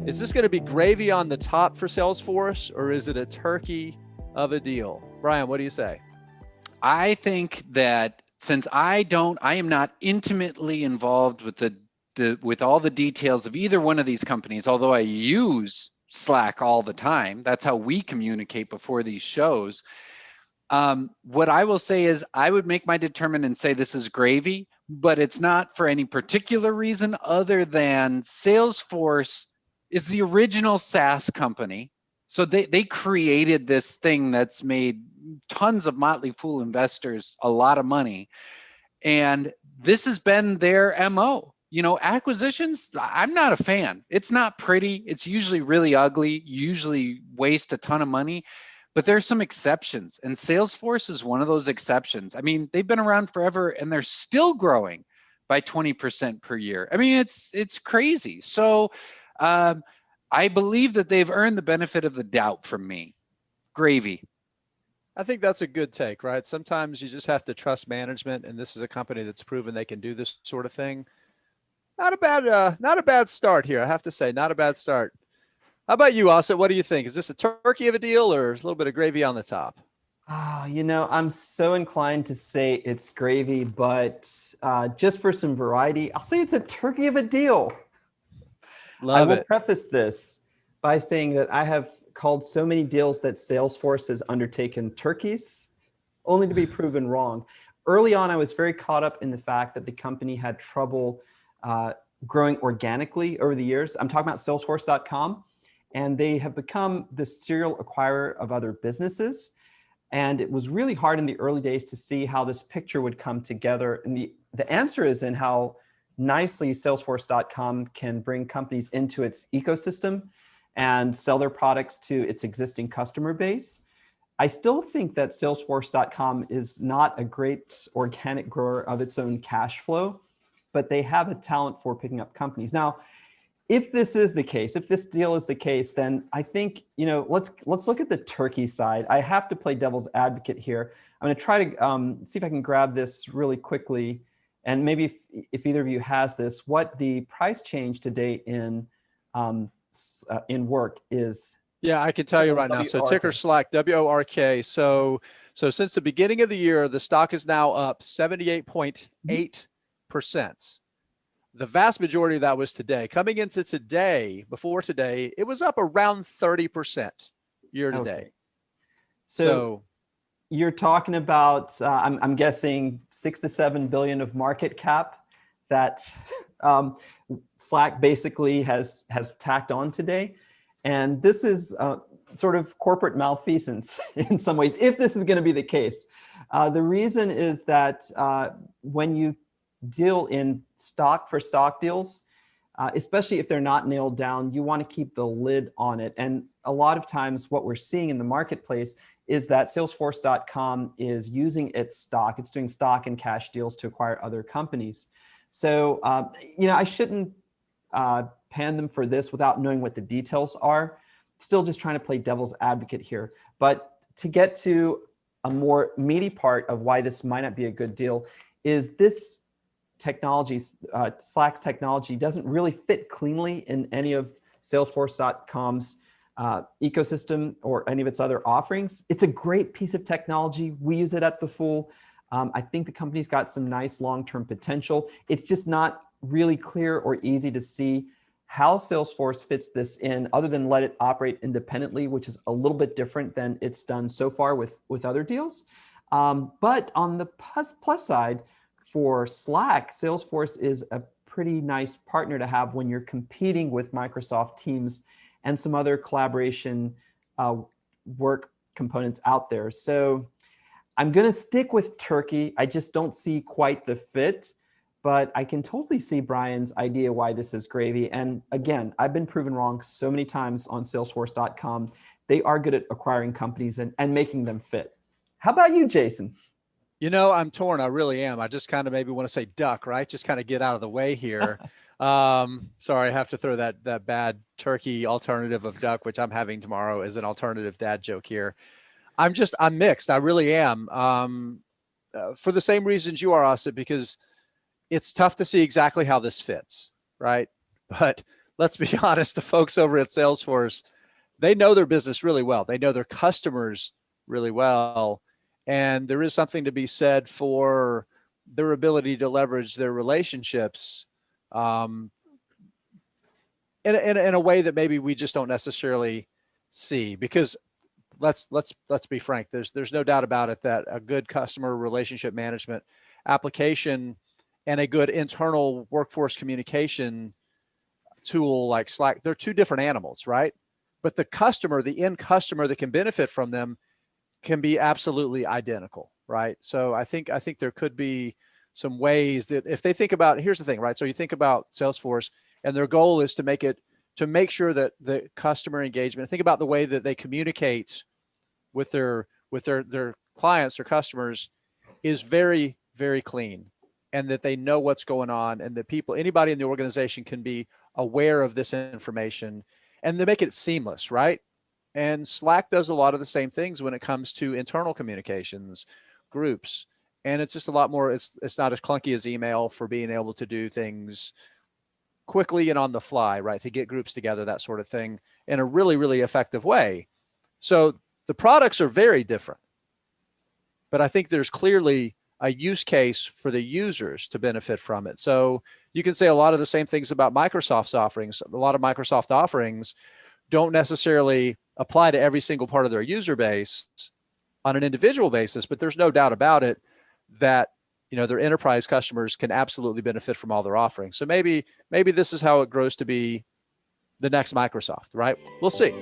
Is this going to be gravy on the top for Salesforce, or is it a turkey of a deal? Brian, what do you say? I think that since I am not intimately involved with with all the details of either one of these companies, although I use Slack all the time. That's how we communicate before these shows. What I will say is I would make my determination and say this is gravy, but it's not for any particular reason other than Salesforce is the original SaaS company. So they created this thing that's made tons of Motley Fool investors a lot of money. And this has been their MO. You know, acquisitions, I'm not a fan. It's not pretty. It's usually really ugly, usually waste a ton of money. But there's some exceptions, and Salesforce is one of those exceptions. I mean, they've been around forever, and they're still growing by 20% per year. I mean, it's crazy. So I believe that they've earned the benefit of the doubt from me. Gravy. I think that's a good take, right? Sometimes you just have to trust management, and this is a company that's proven they can do this sort of thing. Not a bad start here, I have to say. Not a bad start. How about you, Asa? What do you think? Is this a turkey of a deal, or a little bit of gravy on the top? I'm so inclined to say it's gravy, but just for some variety, I'll say it's a turkey of a deal. I Love will it. preface this by saying that I have called so many deals that Salesforce has undertaken turkeys, only to be proven wrong. Early on, I was very caught up in the fact that the company had trouble growing organically over the years. I'm talking about Salesforce.com, and they have become the serial acquirer of other businesses. And it was really hard in the early days to see how this picture would come together. And the answer is in how nicely Salesforce.com can bring companies into its ecosystem and sell their products to its existing customer base. I still think that Salesforce.com is not a great organic grower of its own cash flow, but they have a talent for picking up companies. Now, if this is the case, if this deal is the case, then I think, let's look at the turkey side. I have to play devil's advocate here. I'm going to try to see if I can grab this really quickly. And maybe if either of you has this, what the price change to date in work is. Yeah, I can tell you right now. So ticker Slack, WORK. So since the beginning of the year, the stock is now up 78.8%. The vast majority of that was today. Coming into today, before today, it was up around 30% year to date. So you're talking about, I'm guessing 6 to 7 billion of market cap that Slack basically has tacked on today. And this is sort of corporate malfeasance in some ways, if this is going to be the case. The reason is that when you deal in stock for stock deals, especially if they're not nailed down, you want to keep the lid on it. And a lot of times what we're seeing in the marketplace is that Salesforce.com is using its stock. It's doing stock and cash deals to acquire other companies. So, I shouldn't pan them for this without knowing what the details are. Still just trying to play devil's advocate here. But to get to a more meaty part of why this might not be a good deal is this technology, Slack's technology doesn't really fit cleanly in any of Salesforce.com's ecosystem or any of its other offerings. It's a great piece of technology. We use it at The Fool. I think the company's got some nice long-term potential. It's just not really clear or easy to see how Salesforce fits this in other than let it operate independently, which is a little bit different than it's done so far with other deals. But on the plus side, for Slack, Salesforce is a pretty nice partner to have when you're competing with Microsoft Teams and some other collaboration work components out there. So I'm going to stick with turkey. I just don't see quite the fit, but I can totally see Brian's idea why this is gravy. And again, I've been proven wrong so many times on Salesforce.com. They are good at acquiring companies and making them fit. How about you, Jason? I'm torn. I really am. I just kind of maybe want to say duck, right? Just kind of get out of the way here. Sorry, I have to throw that bad turkey alternative of duck, which I'm having tomorrow, as an alternative dad joke here. I'm mixed. I really am. For the same reasons you are, Asa, because it's tough to see exactly how this fits, right? But let's be honest, the folks over at Salesforce, they know their business really well. They know their customers really well. And there is something to be said for their ability to leverage their relationships um, in a way that maybe we just don't necessarily see. Because let's be frank, there's no doubt about it that a good customer relationship management application and a good internal workforce communication tool like Slack, they're two different animals, right? But the customer, the end customer that can benefit from them can be absolutely identical, right? So I think there could be some ways that if they think about, here's the thing, right? So you think about Salesforce and their goal is to make sure that the customer engagement, think about the way that they communicate with their clients or customers is very, very clean, and that they know what's going on, and that anybody in the organization can be aware of this information, and they make it seamless, right? And Slack does a lot of the same things when it comes to internal communications, groups. And it's just a lot more, it's not as clunky as email for being able to do things quickly and on the fly, right? To get groups together, that sort of thing, in a really, really effective way. So the products are very different, but I think there's clearly a use case for the users to benefit from it. So you can say a lot of the same things about Microsoft's offerings. A lot of Microsoft offerings don't necessarily apply to every single part of their user base on an individual basis, but there's no doubt about it that their enterprise customers can absolutely benefit from all their offerings. So maybe this is how it grows to be the next Microsoft, right? We'll see.